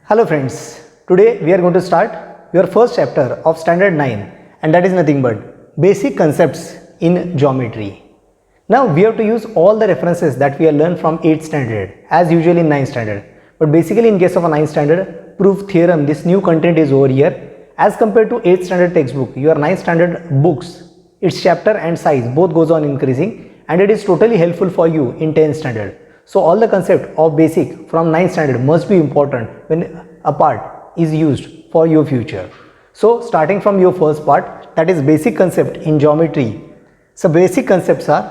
Hello friends, today we are going to start your first chapter of standard 9 and that is nothing but basic concepts in geometry. Now we have to use all the references that we have learned from 8th standard as usually in 9th standard. But basically in case of a 9th standard proof theorem, this new content is over here. As compared to 8th standard textbook, your 9th standard books, its chapter and size both goes on increasing and it is totally helpful for you in 10th standard. So all the concept of basic from 9th standard must be important when a part is used for your future. So starting from your first part, that is basic concept in geometry. So basic concepts are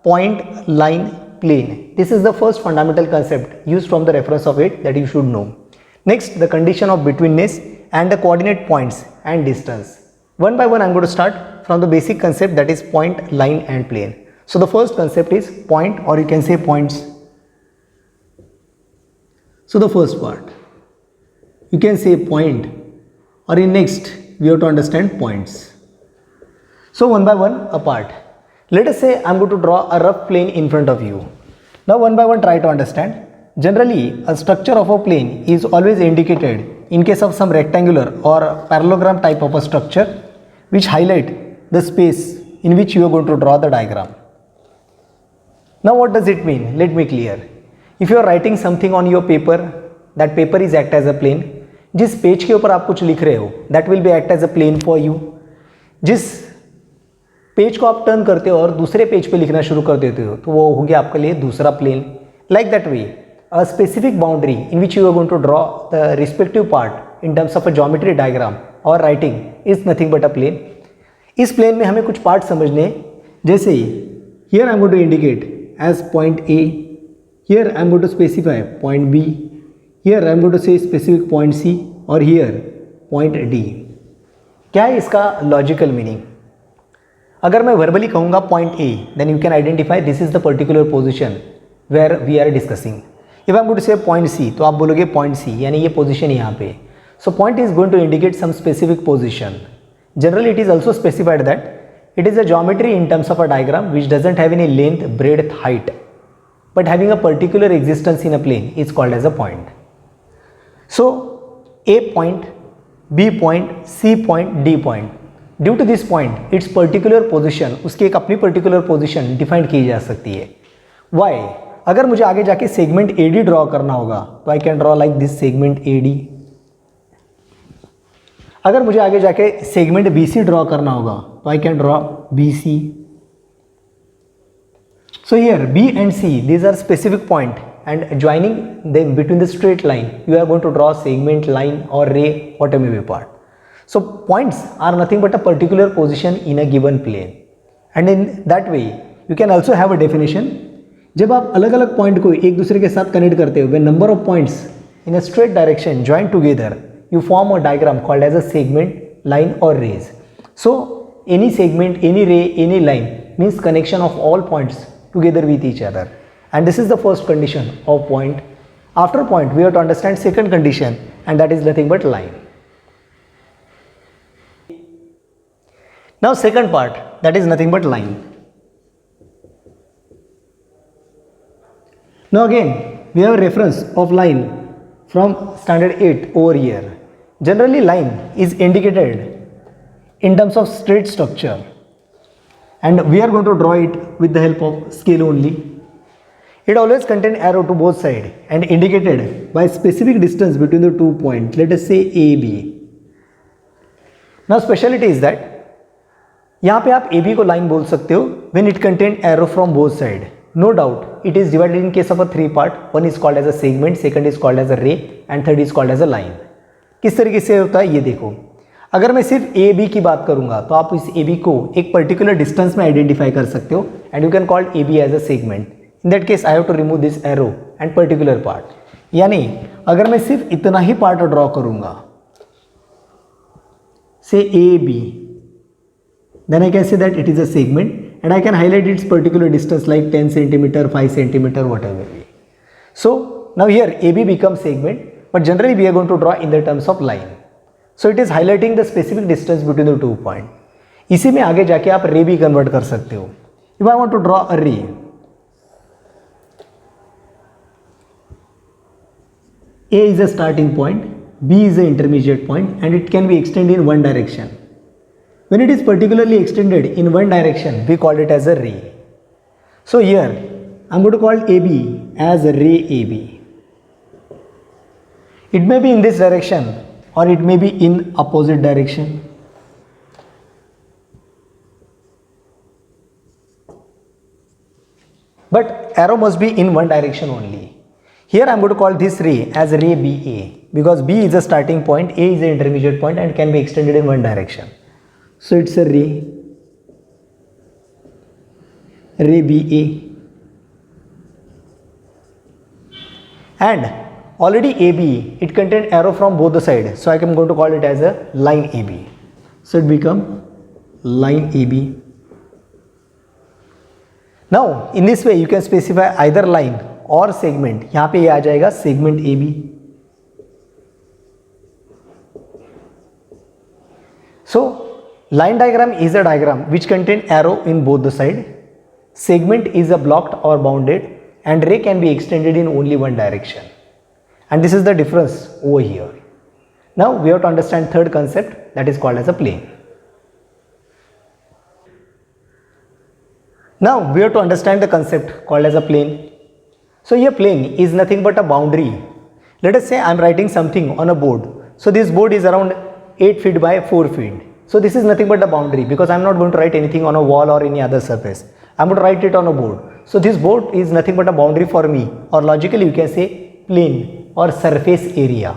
point, line, plane. This is the first fundamental concept used from the reference of it that you should know. Next, the condition of betweenness and the coordinate points and distance. One by one I am going to start from the basic concept, that is point, line and plane. So the first concept is point, or you can say points. So the first part, you can say point, or in next we have to understand points. So one by one apart. Let us say I am going to draw a rough plane in front of you. Now one by one try to understand. Generally a structure of a plane is always indicated in case of some rectangular or parallelogram type of a structure which highlight the space in which you are going to draw the diagram. Now what does it mean? Let me clear. If you are writing something on your paper, that paper is act as a plane. जिस page के ऊपर आप कुछ लिख रहे हो, that will be act as a plane for you. जिस page को आप टर्न करते हो और दूसरे पेज पे लिखना शुरू कर देते हो, तो वो हो गया आपके लिए दूसरा plane. Like that way, a specific boundary in which you are going to draw the respective part in terms of a geometry diagram or writing is nothing but a plane. इस प्लेन में हमें कुछ part समझने, जैसे here I am going to indicate as point A. Here I am going to specify point B. Here I am going to say specific point C or here point D. क्या है इसका logical meaning? अगर मैं verbally कहूँगा point A, then you can identify this is the particular position where we are discussing. If I am going to say point C, तो आप बोलोगे point C, यानी ये position यहाँ पे. So point is going to indicate some specific position. Generally it is also specified that it is a geometry in terms of a diagram which doesn't have any length, breadth, height, but having a particular existence in a plane is called as a point. So A point, B point, C point, D point. Due to this point, its particular position, उसकी एक अपनी particular position define की जा सकती है. Why? अगर मुझे आगे जाके सेगमेंट AD ड्रॉ करना होगा तो I can draw like this segment AD. अगर मुझे आगे जाके सेगमेंट BC ड्रॉ करना होगा तो I can draw BC. So here B and C, these are specific point, and joining them between the straight line, you are going to draw segment, line or ray, whatever may be part. So points are nothing but a particular position in a given plane, and in that way you can also have a definition. जब आप अलग अलग point को एक दूसरे के साथ connect करते हो, when number of points in a straight direction join together, you form a diagram called as a segment, line or rays. So any segment, any ray, any line means connection of all points together with each other, and this is the first condition of point. After point we have to understand second condition, and that is nothing but line. Now second part, that is nothing but line. Now again we have a reference of line from standard 8 over here. Generally line is indicated in terms of straight structure, and we are going to draw it with the help of scale only. It always contains arrow to both sides and indicated by specific distance between the 2 points. Let us say AB. Now speciality is that यहाँ पे आप AB को line बोल सकते हो when it contains arrow from both sides. No doubt it is divided in case of a 3 part. One is called as a segment, second is called as a ray, and third is called as a line. किस तरीके से होता है ये देखो. अगर मैं सिर्फ ए बी की बात करूंगा तो आप इस ए बी को एक पर्टिकुलर डिस्टेंस में आइडेंटिफाई कर सकते हो, and you can call A B as a segment. In that case I have to remove this arrow and particular part. यानी अगर मैं सिर्फ इतना ही पार्ट ड्रॉ करूंगा, say A B, then I can say that it is a segment and I can highlight its particular distance like 10 centimetre, 5 centimetre, whatever be. So now here A B become segment, but generally we are going to draw in the terms of line. So it is highlighting the specific distance between the 2 points. इसी में आगे जाके आप रे भी convert कर सकते हो. If I want to draw a ray, A is a starting point, B is the intermediate point, and it can be extended in one direction. When it is particularly extended in one direction, we call it as a ray. So here I am going to call AB as a ray AB. It may be in this direction or it may be in opposite direction. But arrow must be in one direction only. Here I am going to call this ray as ray BA, because B is the starting point, A is the intermediate point, and can be extended in one direction. So it's a ray BA, and already AB, it contains arrow from both the sides, so I am going to call it as a line AB. So it become line AB. Now in this way you can specify either line और segment. यहाँ पे ये आ जाएगा segment A B. So line diagram is a diagram which contain arrow in both the side. Segment is a blocked or bounded, and ray can be extended in only one direction. And this is the difference over here. Now we have to understand third concept, that is called as a plane. Now we have to understand the concept called as a plane. So here plane is nothing but a boundary. Let us say I am writing something on a board. So this board is around 8 feet by 4 feet. So this is nothing but a boundary, because I am not going to write anything on a wall or any other surface. I am going to write it on a board. So this board is nothing but a boundary for me, or logically you can say plane or surface area.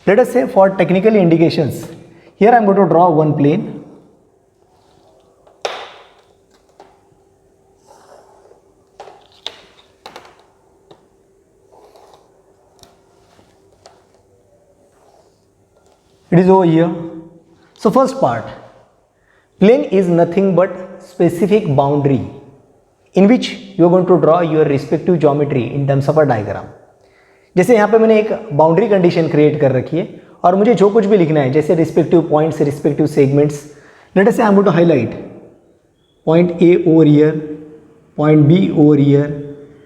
Let us say for technical indications, here I am going to draw one plane. It is over here. So first part, plane is nothing but specific boundary in which you are going to draw your respective geometry in terms of a diagram. जैसे यहाँ पे मैंने एक boundary condition create कर रखी है और मुझे जो कुछ भी लिखना है, जैसे respective points, respective segments. Let us say I am going to highlight point A over here, point B over here,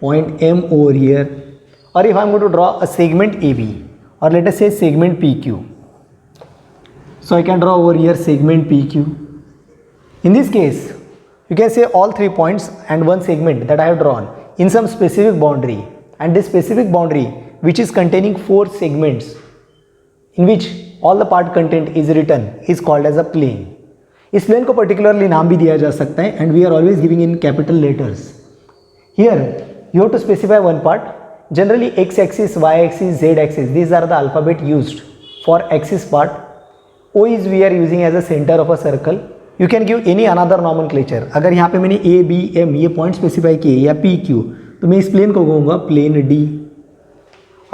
point M over here, और if I am going to draw a segment A B, और let us say segment P Q. So I can draw over here segment PQ. In this case, you can say all 3 points and one segment that I have drawn in some specific boundary, and this specific boundary which is containing 4 segments in which all the part content is written is called as a plane. इस plane को particularly नाम भी दिया जा सकता है, and we are always giving in capital letters. Here you have to specify one part. Generally x axis, y axis, z axis, these are the alphabet used for axis part. O is we are using as a center of a circle. You can give any another nomenclature. अगर यहाँ पे मैंने A, B, M ये point specify किए या P, Q, तो मैं इस प्लेन को कहूँगा प्लेन D.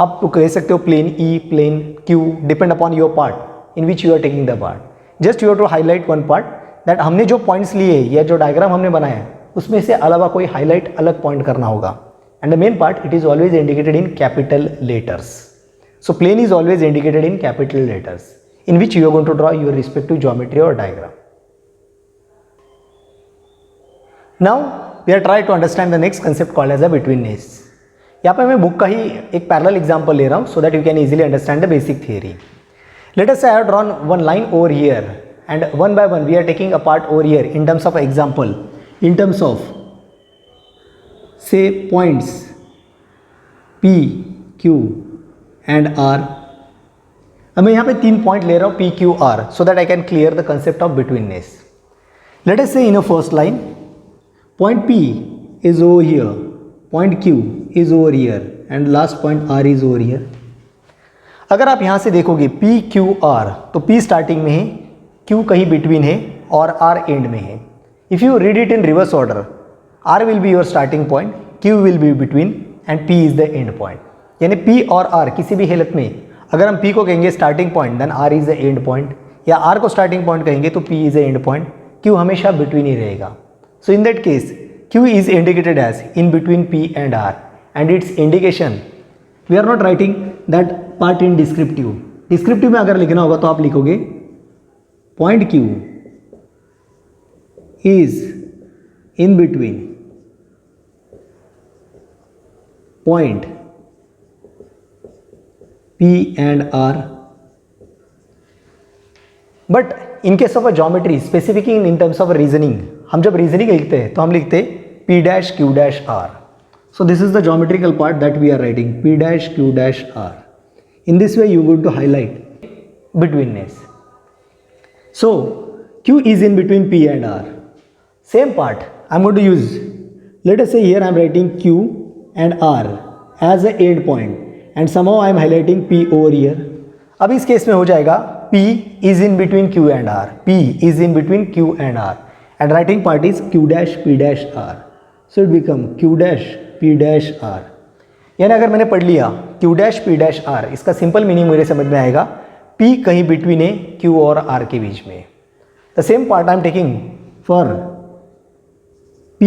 आप कह सकते हो plane E, plane Q, depend upon your part in which you are taking the part. Just you have to highlight one part that हमने जो पॉइंट्स लिए या जो डायग्राम हमने बनाया उसमें से अलावा कोई हाईलाइट अलग पॉइंट करना होगा. And the main part, it is always indicated in capital letters. So plane is always indicated in capital letters in which you are going to draw your respective geometry or diagram. Now we are trying to understand the next concept called as a betweenness. यहाँ पे मैं book का ही एक parallel example ले रहा हूँ so that you can easily understand the basic theory. Let us say I have drawn one line over here, and one by one we are taking a part over here in terms of example, in terms of say points P, Q and R. अब मैं यहाँ पे 3 point ले रहा हूँ P, Q, R, so that I can clear the concept of betweenness. Let us say in a first line, point P is over here, point Q is over here, and last point R is over here. अगर आप यहाँ से देखोगे P, Q, R, तो P starting में है, Q कहीं between है और R एंड में है. If you read it in reverse order, R will be your starting point, Q will be between, and P is the end point. यानी P और R किसी भी हालत में अगर हम P को कहेंगे starting point, then R is the end point, या R को स्टार्टिंग पॉइंट कहेंगे तो P is the end point. Q हमेशा बिटवीन ही रहेगा. So in that case Q is indicated as in between P and R, and its indication we are not writing that part in descriptive. Descriptive में अगर लिखना होगा तो आप लिखोगे point Q is in between point P and R. But in case of a geometry, specific in terms of reasoning, हम जब reasoning लिखते हैं तो हम लिखते हैं P dash Q dash R. So this is the geometrical part that we are writing, P dash Q dash R. In this way you are going to highlight betweenness. So Q is in between P and R. Same part I am going to use. Let us say here I am writing Q and R as a end point and somehow I am highlighting P over here. अब इस case में हो जाएगा P is in between Q and R. P is in between Q and R. And writing part is Q dash P dash R. So it become Q dash P dash R. यानी अगर मैंने पढ़ लिया Q dash P dash R, इसका simple meaning मेरे समझ में आएगा P कहीं बिटवीन है Q और R के बीच में. The same part I am taking for P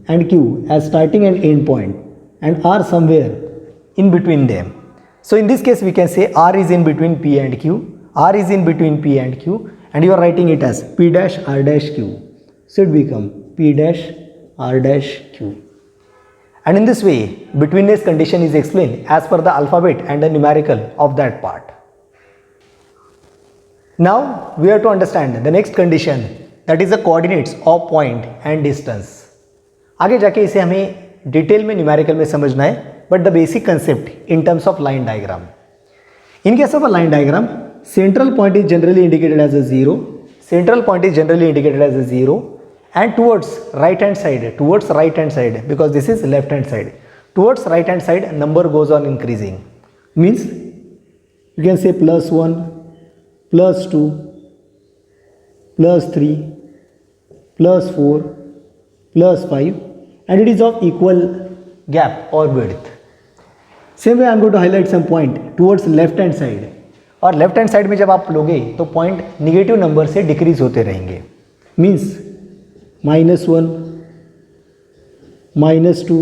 and Q as starting and end point and R somewhere in between them. So in this case we can say R is in between P and Q, R is in between P and Q, and you are writing it as P dash R dash Q. So it become P dash R dash Q. And in this way betweenness condition is explained as per the alphabet and the numerical of that part. Now we have to understand the next condition, that is the coordinates of point and distance. आगे जाके इसे हमें detail में numerical में समझना है, but the basic concept in terms of line diagram. In case of a line diagram, central point is generally indicated as a 0. Central point is generally indicated as a 0, and towards right hand side, because this is left hand side, towards right hand side number goes on increasing. Means you can say +1, +2, +3, +4, +5, and it is of equal gap or width. Same way I am going to highlight some point towards left hand side. और left hand side में जब आप लोगे तो point negative number से decrease होते रहेंगे. Means -1, -2,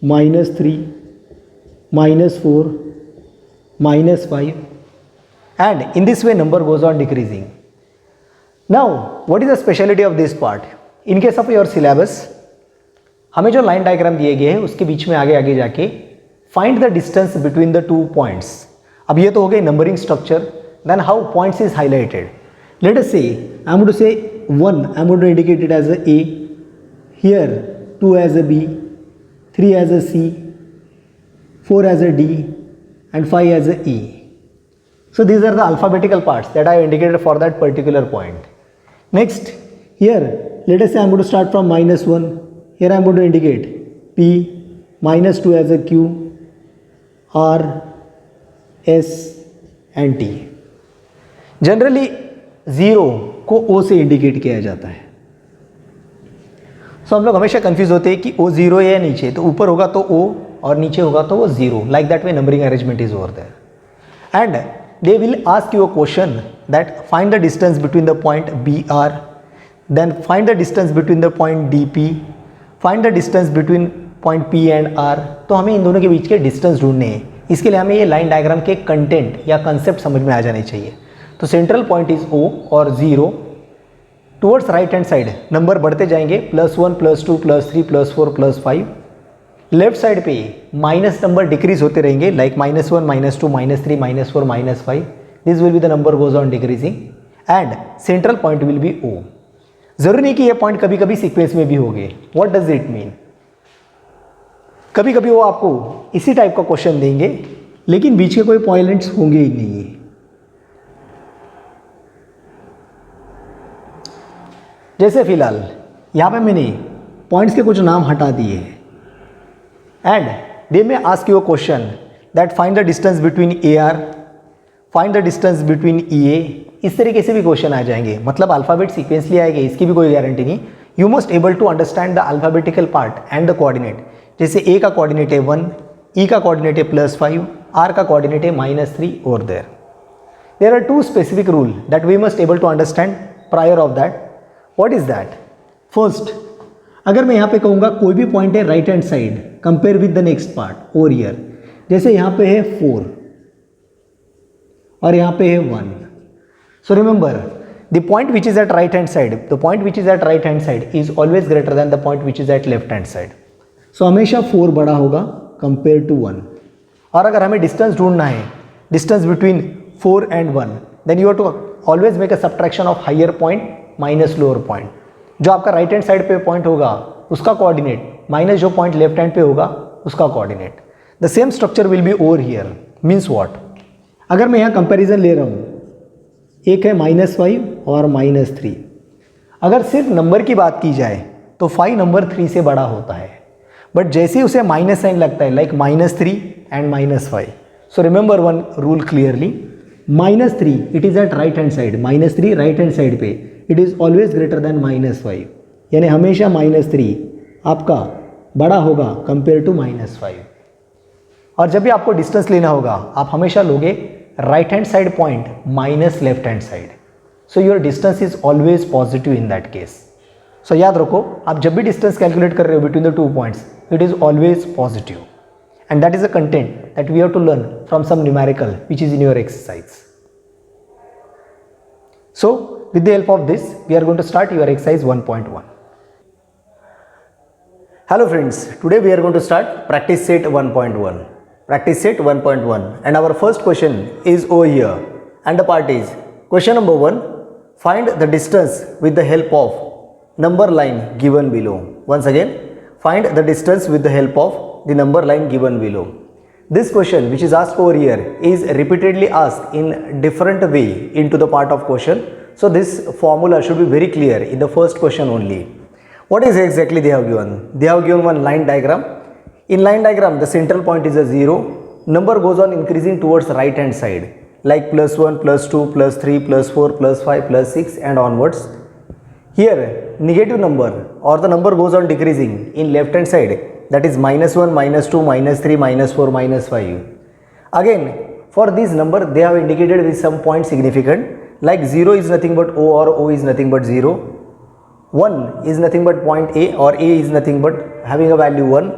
-3, -4, -5, and in this way number goes on decreasing. Now what is the speciality of this part? In case of your syllabus, हमें जो लाइन डायग्राम दिए गए हैं उसके बीच में आगे जाके find the distance between the 2 points. अब ये तो हो गई numbering structure. Then how points is highlighted. Let us say I am going to say 1, I am going to indicate it as a A, here 2 as a B, 3 as a C, 4 as a D, and 5 as a E. So these are the alphabetical parts that I have indicated for that particular point. Next, here let us say I am going to start from -1. Here I am going to indicate P, -2 as a Q, R, S and T. Generally 0 को O से indicate किया जाता है. सो हम लोग हमेशा confuse होते हैं कि O 0 है या नीचे, तो ऊपर होगा तो O और नीचे होगा तो वो 0. Like that way numbering arrangement is over there. And they will ask you a question that find the distance between the point BR, then find the distance between the point DP, find the distance between point P and R. तो हमें इन दोनों के बीच के distance ढूंढने हैं. इसके लिए हमें ये लाइन डायग्राम के कंटेंट या कंसेप्ट समझ में आ जाने चाहिए. तो सेंट्रल पॉइंट इज O और 0. Towards right hand side number बढ़ते जाएंगे, +1, +2, +3, +4, +5. लेफ्ट साइड पे माइनस नंबर डिक्रीज होते रहेंगे, like -1, -2, -3, -4, -5. This will be the number goes on decreasing and central point will be O. जरूरी नहीं कि ये पॉइंट कभी कभी सीक्वेंस में भी होंगे. What does it mean? कभी कभी वो आपको इसी टाइप का क्वेश्चन देंगे लेकिन बीच के कोई पॉइंट्स होंगे ही नहीं. जैसे फिलहाल यहाँ पे मैंने पॉइंट्स के कुछ नाम हटा दिए हैं एंड दे में ask you a question that find the distance between AR, find the distance between EA. इस तरीके से भी क्वेश्चन आ जाएंगे. मतलब अल्फ़ाबेट सीक्वेंसली आएंगे, इसकी भी कोई गारंटी नहीं. You must able to understand the alphabetical part and the coordinate. जैसे A का कोऑर्डिनेट है 1, E का कोऑर्डिनेट है +5, R का कोऑर्डिनेट है -3 और there. There are 2 specific rule that we must able to understand prior of that. What is that? First, अगर मैं यहाँ पे कहूँगा कोई भी पॉइंट है right hand side, compare with the next part over here. जैसे यहाँ पे है 4 और यहाँ पे है 1. So remember the point which is at right hand side, the point which is at right hand side is always greater than the point which is at left hand side. So हमेशा 4 बड़ा होगा compare to 1. और अगर हमें distance ढूंढना है, distance between 4 and 1, then you have to always make a subtraction of higher point minus lower point. जो आपका राइट हैंड साइड पे पॉइंट होगा उसका कोऑर्डिनेट माइनस जो पॉइंट लेफ्ट हैंड पे होगा उसका coordinate. The same structure will be over here. Means what? अगर मैं यहाँ कंपैरिजन ले रहा हूँ, एक है -5 और -3. अगर सिर्फ नंबर की बात की जाए तो 5 नंबर 3 से बड़ा होता है, बट जैसे ही उसे माइनस साइन लगता है, like -3 and -5. So remember one rule clearly, -3 it is at right hand side, -3 right hand side पे, it is always greater than -5. यानी हमेशा -3 आपका बड़ा होगा कंपेयर टू -5. और जब भी आपको डिस्टेंस लेना होगा आप हमेशा लोगे right hand side point minus left hand side. So your distance is always positive in that case. So याद रखो, आप जब भी डिस्टेंस कैलकुलेट कर रहे हो between the 2 points, it is always positive. And that is a content that we have to learn from some numerical which is in your exercise. So with the help of this we are going to start your exercise 1.1. Hello friends, today we are going to start practice set 1.1. Practice set 1.1 and our first question is over here and the part is question number 1, find the distance with the help of number line given below. Once again, find the distance with the help of the number line given below. This question which is asked over here is repeatedly asked in different way into the part of question. So this formula should be very clear in the first question only. What is exactly they have given? They have given one line diagram. In line diagram, the central point is a 0. Number goes on increasing towards right hand side, like +1, +2, +3, +4, +5, +6 and onwards. Here, negative number or the number goes on decreasing in left hand side, that is -1, -2, -3, -4, -5. Again, for this number, they have indicated with some point significant. Like 0 is nothing but O or O is nothing but 0. 1 is nothing but point A or A is nothing but having a value 1.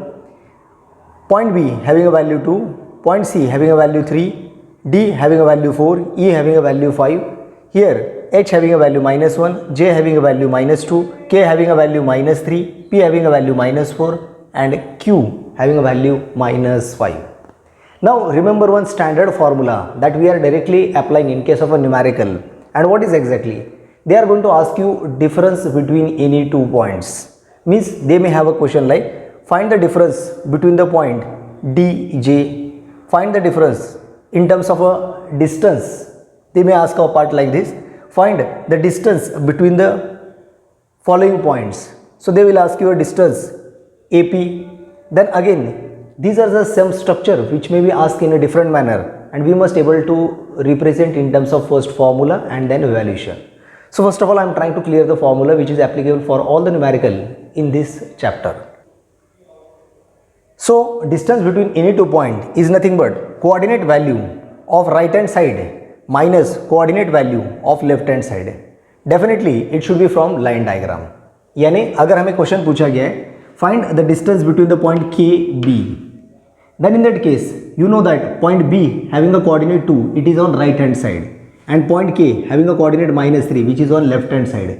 Point B having a value 2. Point C having a value 3. D having a value 4. E having a value 5. Here H having a value -1. J having a value -2. K having a value -3. P having a value -4. And Q having a value -5. Now remember one standard formula that we are directly applying in case of a numerical. And what is exactly? They are going to ask you difference between any 2 points. Means they may have a question like find the difference between the point DJ. Find the difference in terms of a distance. They may ask a part like this. Find the distance between the following points. So they will ask you a distance AP. Then again these are the same structure which may be asked in a different manner, and we must able to represent in terms of first formula and then evaluation. So first of all, I am trying to clear the formula which is applicable for all the numerical in this chapter. So distance between any 2 point is nothing but coordinate value of right hand side minus coordinate value of left hand side. Definitely it should be from line diagram. यानी अगर हमें question पूछा गया है find the distance between the point KB, then in that case you know that point B having a coordinate 2, it is on right hand side, and point K having a coordinate -3 which is on left hand side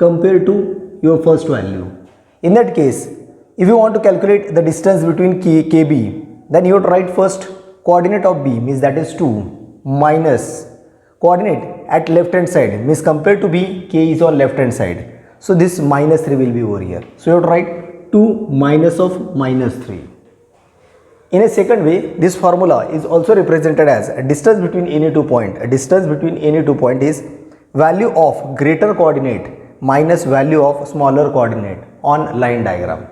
compared to your first value. In that case, if you want to calculate the distance between KB, then you have to write first coordinate of B, means that is 2, minus coordinate at left hand side, means compared to B, K is on left hand side, so this -3 will be over here. So you have to write 2 minus of -3. In a second way, this formula is also represented as a distance between any 2 point. A distance between any 2 point is value of greater coordinate minus value of smaller coordinate on line diagram.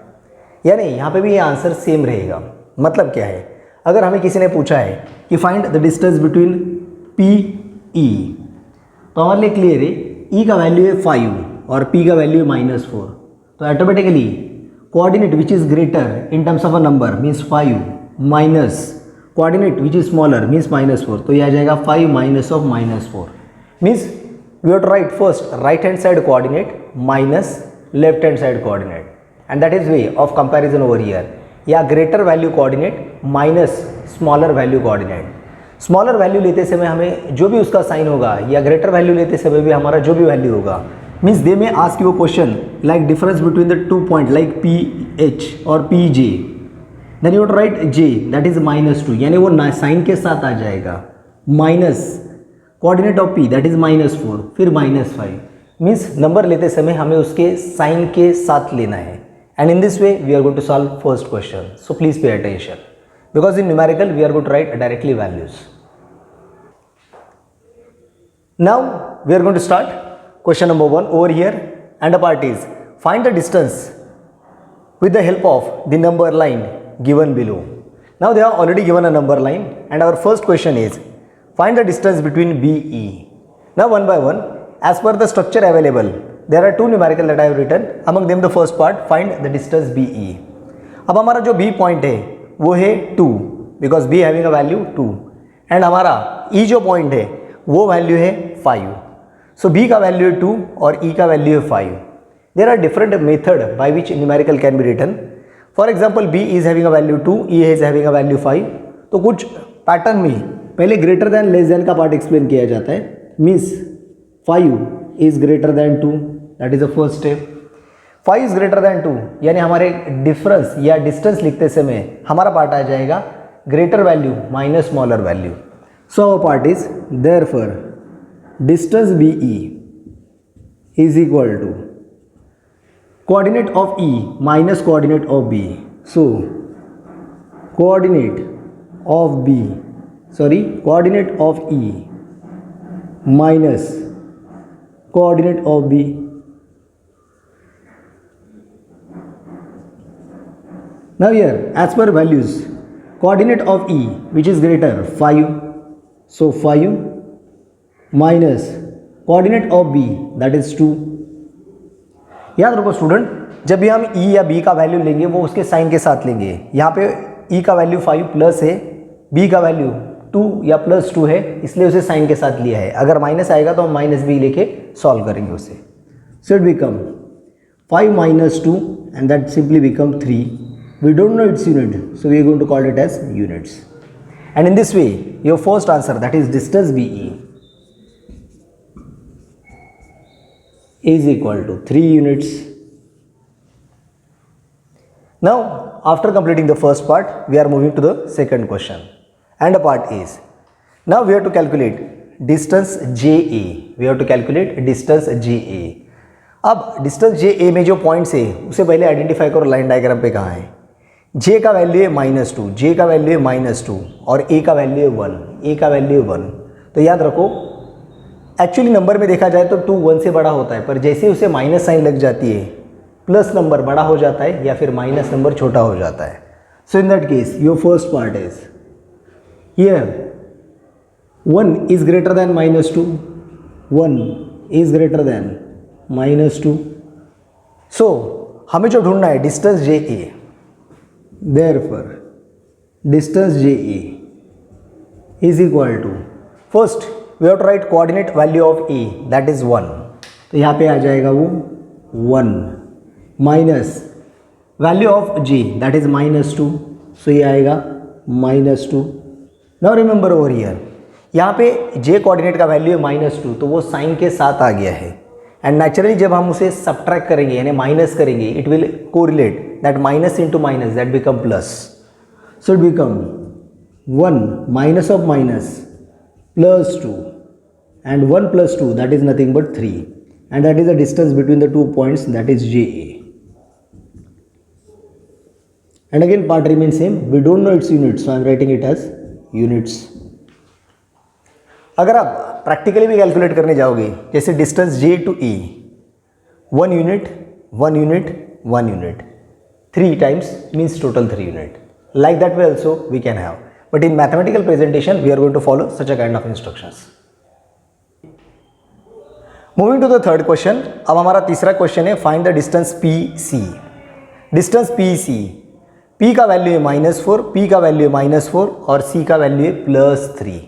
यानी यहाँ पे भी ये answer same रहेगा. मतलब क्या है? अगर हमें किसी ने पूछा है कि find the distance between P E, तो हमारे लिए क्लियर है E का वैल्यू है 5 और P का वैल्यू है -4. तो automatically coordinate which is greater in terms of a number means 5 minus coordinate which is smaller means -4. तो ये आ जाएगा 5 minus of -4. Means we have to write first right hand side coordinate minus left hand side coordinate, and that is way of comparison over here. या greater value coordinate minus smaller value coordinate. Smaller value लेते समय हमें जो भी उसका sign होगा या greater value लेते समय भी हमारा जो भी वैल्यू होगा, means they may ask you a question like difference between the 2 point like PH or PJ. Then you to write J that is -2, यानी वो साइन के साथ आ जाएगा, minus coordinate of P that is -4, फिर -5, means number लेते समय हमें उसके साइन के साथ लेना है. And in this way we are going to solve first question. So please pay attention because in numerical we are going to write directly values. Now we are going to start question number 1 over here, and the part is find the distance with the help of the number line given below. Now they have already given a number line, and our first question is find the distance between BE. Now one by one, as per the structure available, there are two numerical that I have written. Among them the first part, find the distance BE. अब हमारा जो B point है वो है 2 because B having a value 2, and हमारा E जो point है वो value है 5. So B का वैल्यू है 2 और E का वैल्यू है 5. There are different method by which numerical can be written. For example, B is having a value 2, E is having a value 5. तो कुछ पैटर्न में पहले ग्रेटर दैन लेस दैन का पार्ट एक्सप्लेन किया जाता है. Means 5 is greater than 2, that is the first step. 5 is greater than 2 यानी हमारे डिफरेंस या डिस्टेंस लिखते समय हमारा पार्ट आ जाएगा greater value minus smaller value. So our part is therefore distance BE is equal to coordinate of E minus coordinate of B. So coordinate of E minus coordinate of B. Now here as per values, coordinate of E which is greater 5, so 5 minus coordinate of B that is 2. याद रखो student, जब भी हम ई या B का value लेंगे वो उसके साइन के साथ लेंगे. यहाँ पे ई का वैल्यू 5 प्लस है, बी का वैल्यू 2 या +2 है, इसलिए उसे साइन के साथ लिया है. अगर माइनस आएगा तो हम माइनस बी लेके सॉल्व करेंगे उसे. So it become 5 minus 2 and that simply become 3. We don't know its unit, so we are going to call it as units. And in this way your first answer, that is distance BE, is equal to 3 units. Now after completing the first part, we are moving to the second question, and the part is now we have to calculate distance JA. We have to calculate distance JA. अब distance JA में जो points है उसे पहले identify करो line diagram पे कहाँ है. J का वैल्यू है -2, J का वैल्यू है -2 और A का वैल्यू है 1, A का वैल्यू है 1. तो याद रखो एक्चुअली नंबर में देखा जाए तो 2 1 से बड़ा होता है, पर जैसे उसे माइनस साइन लग जाती है प्लस नंबर बड़ा हो जाता है या फिर माइनस नंबर छोटा हो जाता है. So in that case your first part is here 1 is greater than -2, 1 is greater than -2. So हमें जो ढूंढना है distance J A. Therefore distance J A is equal to, first we have to write coordinate value of E, that is 1. तो यहाँ पे आ जाएगा वो 1 minus value of G that is -2, सो ये आएगा -2. नाउ रिमेंबर ओवर हियर यहाँ पे J coordinate का वैल्यू है -2, तो वो साइन के साथ आ गया है. एंड नेचुरली जब हम उसे सब्ट्रैक्ट करेंगे यानी माइनस करेंगे, it will correlate that minus into minus that become plus. So it become 1 minus of minus +2 and 1 + 2 that is nothing but 3, and that is the distance between the 2 points, that is JA. And again part remains same, we don't know its units, so I am writing it as units. अगर आप practically भी calculate करने जाओगे जैसे distance J to E, 1 unit 1 unit 1 unit 3 times means total 3 unit. Like that way also we can have. But in mathematical presentation, we are going to follow such a kind of instructions. Moving to the third question, अब हमारा तीसरा question है find the distance PC. Distance PC, P का value है -4, P का value है -4 और C का वैल्यू है +3.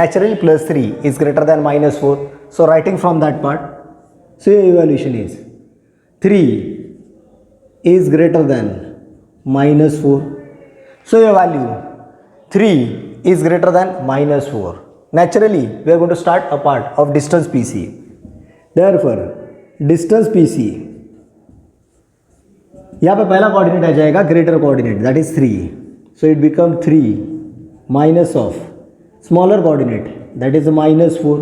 Naturally +3 is greater than -4, so writing from that part, so your evaluation is 3 is greater than -4, so your value 3 is greater than -4. Naturally, we are going to start a part of distance PC. Therefore, distance PC, यहाँ पे पहला coordinate आ जाएगा greater coordinate that is 3. So it become 3 minus of smaller coordinate, that is -4.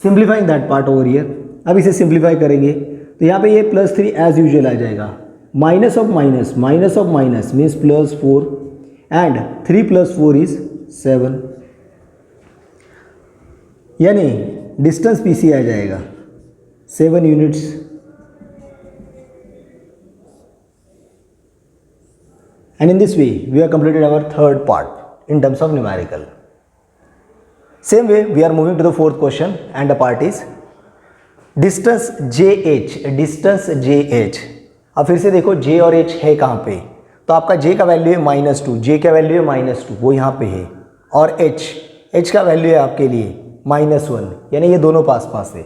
Simplifying that part over here. अब इसे simplify करेंगे तो यहाँ पे ये +3 एज यूजुअल आ जाएगा. Minus of minus means +4 and 3 + 4 is 7. यानी डिस्टेंस पीसी आ जाएगा 7 units. And in this way, we have completed our third part in terms of numerical. Same way, we are moving to the fourth question, and the part is distance JH. Distance JH. अब फिर से देखो J और H है कहाँ पे, तो आपका J का वैल्यू है -2, J का वैल्यू है -2, वो यहाँ पे है, और H का वैल्यू है आपके लिए -1, यानी ये दोनों पास पास है,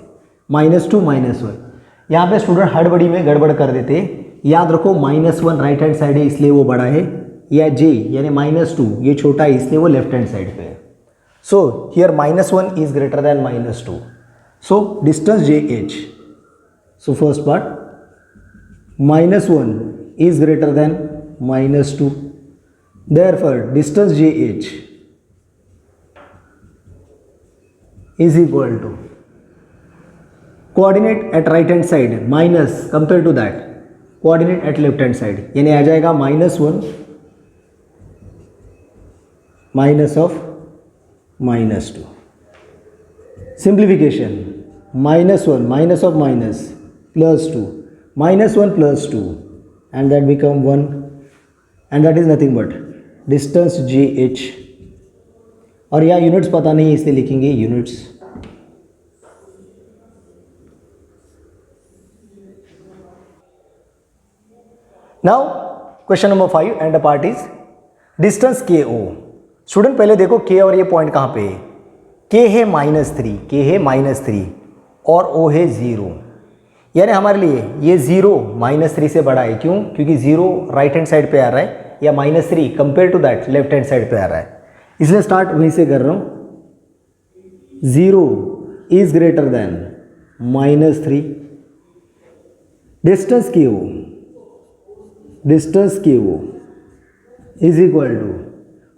-2 -1. यहाँ पे स्टूडेंट हड़बड़ी में गड़बड़ कर देते. याद रखो -1 राइट हैंड साइड है इसलिए वो बड़ा है, या J यानी -2 ये छोटा है इसलिए वो लेफ्ट हैंड साइड पे है. So here -1 is greater then -2. So distance JH. So first part -1 is greater than -2. Therefore, distance JH is equal to coordinate at right hand side minus compared to that coordinate at left hand side, यानी आ जाएगा -1 minus of -2. Simplification, -1 minus of minus +2, -1 +2, and that become 1, and that is nothing but distance JH. और यहाँ units पता नहीं इसलिए लिखेंगे units. Now question number 5 and the part is distance KO. Student पहले देखो K और ये पॉइंट कहाँ पे है. K है -3 और O है 0, यानी हमारे लिए ये 0 -3 से बड़ा है. क्यों? क्योंकि 0 राइट हैंड साइड पे आ रहा है, या -3 compare to that left hand side पे आ रहा है, इसलिए स्टार्ट वहीं से कर रहा हूँ. 0 is greater than -3. Distance KO is equal to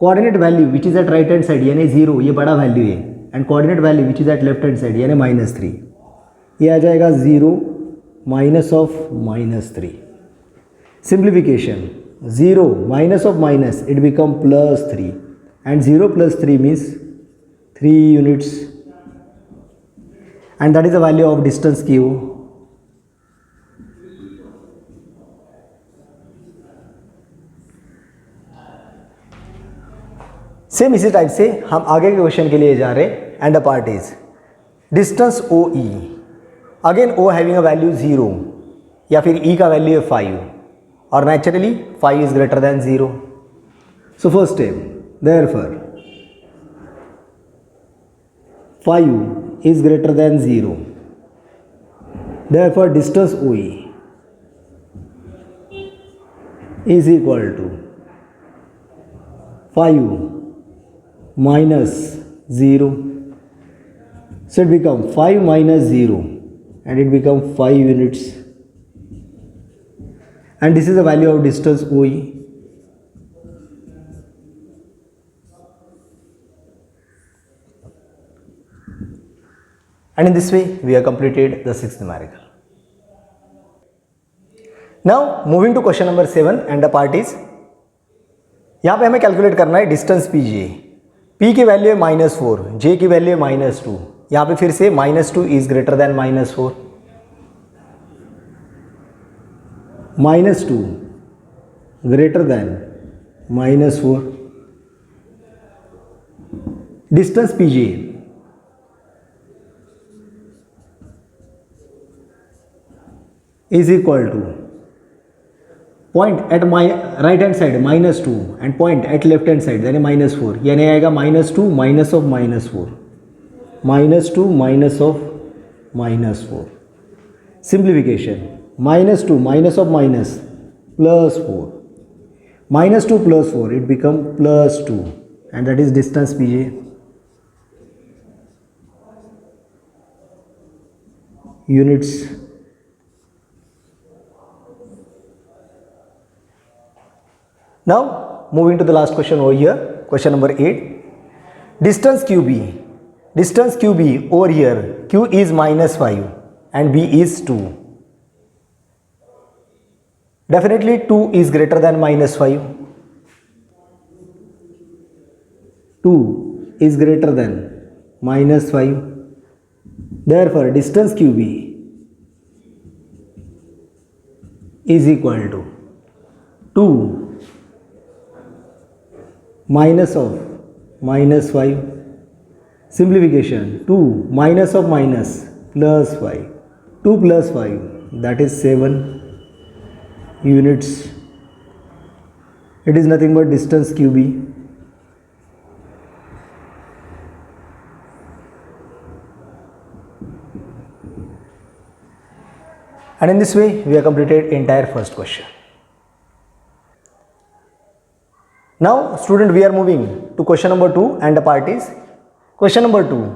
coordinate value which is at right hand side यानी 0 ये बड़ा वैल्यू है, and coordinate value which is at left hand side यानी -3. ये आ जाएगा 0 minus of -3. Simplification, 0 minus of minus it become +3, and 0 + 3 means 3 units, and that is the value of distance KO. Same इसी type से हम आगे के क्वेश्चन के लिए जा रहे हैं, and the part is distance OE. Again O having a value 0, या फिर E का वैल्यू है 5, और naturally 5 is greater then 0. So first step, therefore 5 is greater than 0. Therefore distance OE is equal to 5 minus 0. So it become 5 minus 0, and it become 5 units, and this is the value of distance OE. And in this way we have completed the sixth numerical. Now moving to question number 7, and the part is यहाँ पे हमें calculate करना है distance PJ. P की value है -4, J की value है -2. यहाँ पे फिर से -2 is greater then -4. -2 greater than -4. Distance PJ is equal to point at my right hand side -2 and point at left hand side यानी -4, यानी आएगा -2 minus of -4, -2 minus of -4. Simplification, -2 minus of minus +4, -2 + 4 it become +2, and that is distance PJ. Units. Now moving to the last question over here, question number 8. Distance QB over here, Q is -5 and B is 2. Definitely 2 is greater than -5. 2 is greater than -5. Therefore, distance QB is equal to 2 minus of -5. Simplification, 2 minus of minus plus 5. 2 plus 5, that is 7 units. It is nothing but distance QB. And in this way, we have completed entire first question. Now, student, we are moving to question number 2, and the part is question number 2.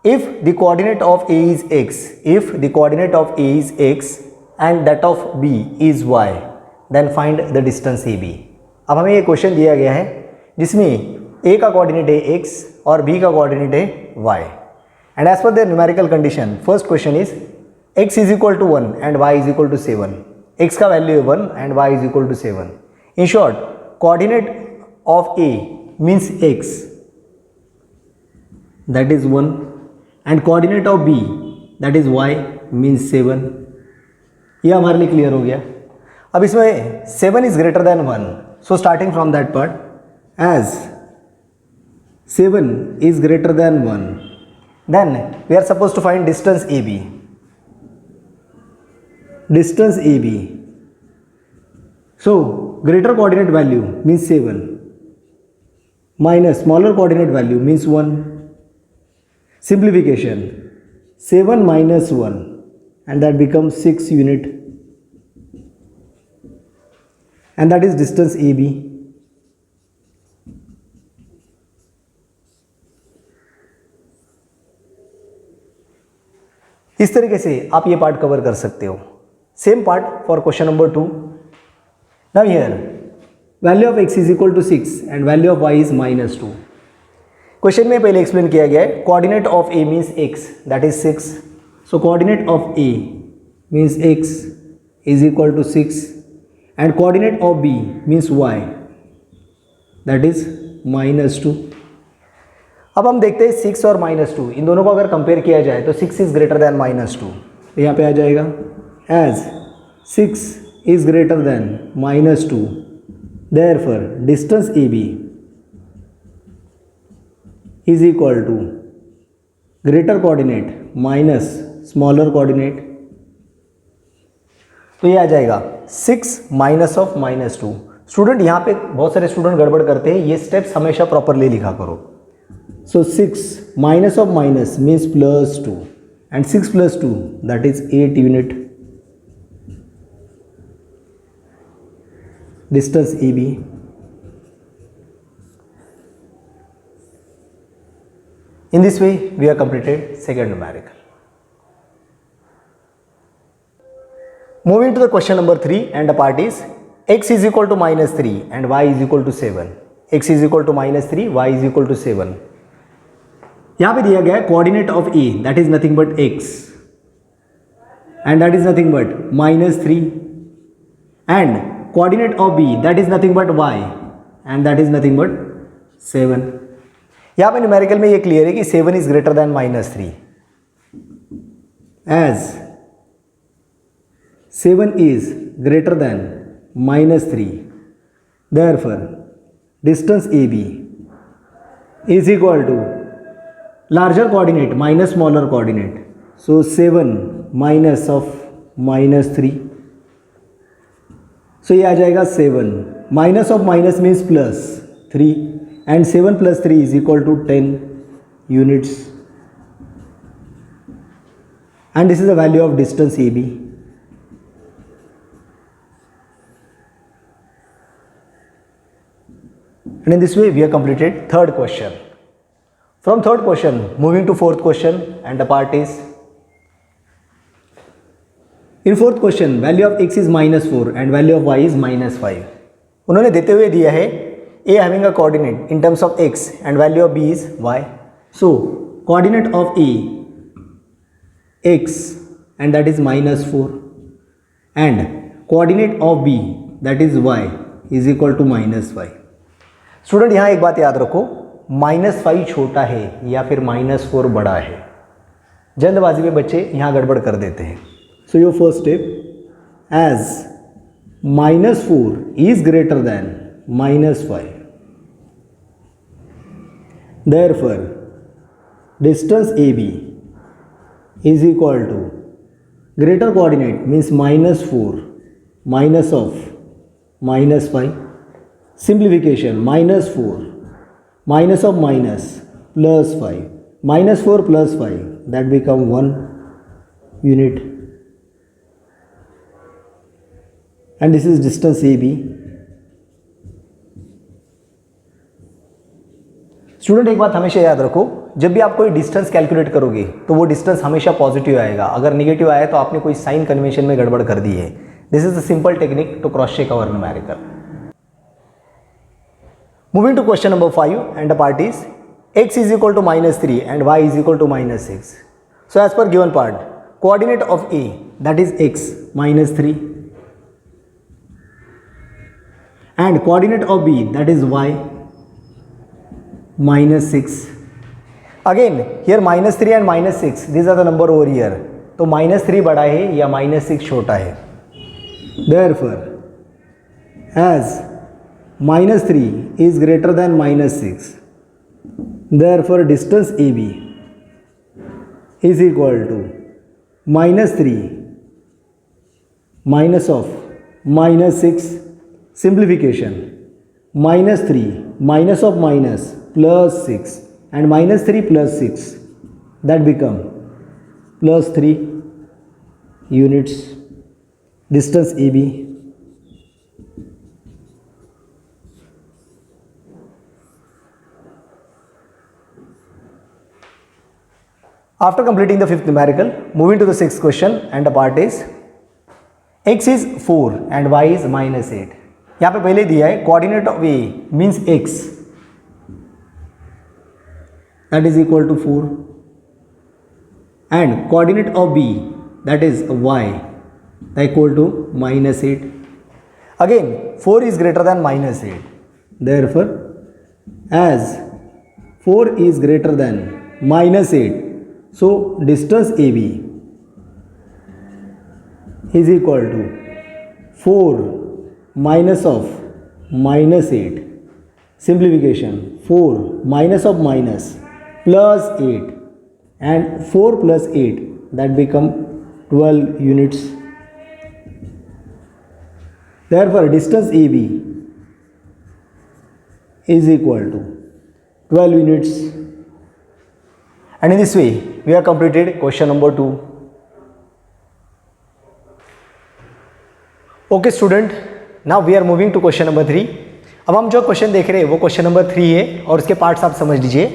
If the coordinate of A is x, and that of B is y, then find the distance AB. अब हमें ये question दिया गया है जिसमें A का coordinate है x और B का कोऑर्डिनेट है y. And as per the numerical condition, first question is x is equal to 1 and y is equal to 7. x का वैल्यू है 1 and y is equal to 7. In short, coordinate of A means x, that is 1, and coordinate of B, that is y, means 7. ये हमारे लिए clear हो गया. अब इसमें 7 is greater than 1. So starting from that part, as 7 is greater than 1, then we are supposed to find distance AB. Distance AB. So greater coordinate value means 7 minus smaller coordinate value means 1. Simplification, 7 minus 1, and that becomes 6 unit, and that is distance AB. इस तरीके से आप ये part cover कर सकते हो. Same part for question number 2. Now here, value of x is equal to 6 and value of y is -2. Question में पहले एक्सप्लेन किया गया है coordinate of A means x, that is 6. So coordinate of A means x is equal to 6 and coordinate of B means y, that is -2. अब हम देखते हैं 6 और -2, इन दोनों को अगर कंपेयर किया जाए तो 6 इज ग्रेटर देन -2. यहाँ पे आ जाएगा as 6 is greater than -2, therefore distance AB is equal to greater coordinate minus smaller coordinate. तो ये आ जाएगा 6 माइनस ऑफ -2. स्टूडेंट यहाँ पे बहुत सारे स्टूडेंट गड़बड़ करते हैं, ये स्टेप्स हमेशा प्रॉपरली लिखा करो. सो 6 minus of minus means +2 and 6 plus 2, that is 8 unit. Distance AB. In this way, we have completed second numerical. Moving to the question number 3, and the part is x is equal to -3 and y is equal to 7. x is equal to -3, y is equal to 7. यहाँ पे दिया गया है coordinate of A, that is nothing but x, and that is nothing but -3, and coordinate of B, that is nothing but y, and that is nothing but 7. यहाँ पे numerical में ये clear है कि 7 is greater than -3, as 7 is greater than -3, therefore distance AB is equal to larger coordinate minus smaller coordinate. So 7 minus of -3. So ये आ जाएगा 7 minus of minus means plus 3, and 7 plus 3 is equal to 10 units. And this is the value of distance AB. And in this way, we have completed third question. From third question, moving to fourth question, and the part is, in fourth question, value of x is -4 and value of y is -5. उन्होंने देते हुए दिया है A having a coordinate in terms of x and value of B is y. So coordinate of A x and that is -4 and coordinate of B that is y is equal to -5. Student यहाँ एक बात याद रखो, -5 छोटा है या फिर -4 बड़ा है. जल्दबाजी में बच्चे यहाँ गड़बड़ कर देते हैं. So your first step, as -4 is greater than -5, therefore distance AB is equal to greater coordinate means -4 minus of -5, simplification -4 minus of minus plus 5, -4 plus 5 that become 1 unit, and this is distance AB. Student एक बात हमेशा याद रखो, जब भी आप कोई distance calculate करोगे तो वो डिस्टेंस हमेशा पॉजिटिव आएगा. अगर नेगेटिव आया तो आपने कोई साइन कन्वेंशन में गड़बड़ कर दी है. This is the simple technique to cross check our numerical. Moving to question number 5 and the part is x is equal to -3 and y is equal to -6. So as per given part, coordinate of A that is x -3 and coordinate of B that is y -6. Again here -3 and -6 these are the number over here. तो -3 बड़ा है या -6 छोटा है. Therefore as -3 is greater than -6, therefore distance AB is equal to -3 minus of -6, simplification -3 minus of minus plus 6 and -3 plus 6 that become plus 3 units, distance AB. After completing the fifth numerical, moving to the sixth question and the part is x is 4 and y is -8. यहाँ पे पहले दिया है coordinate of A means x that is equal to 4 and coordinate of B that is y that equal to -8. Again 4 is greater than -8. Therefore as 4 is greater than -8, so distance AB is equal to 4 minus of -8, simplification 4 minus of minus plus 8 and 4 plus 8 that become 12 units. Therefore distance AB is equal to 12 units. And in this way we have completed question number 2. Okay student, now we are moving to question number 3. अब हम जो question देख रहे हैं वो question number 3 है और उसके पार्ट्स आप समझ लीजिए.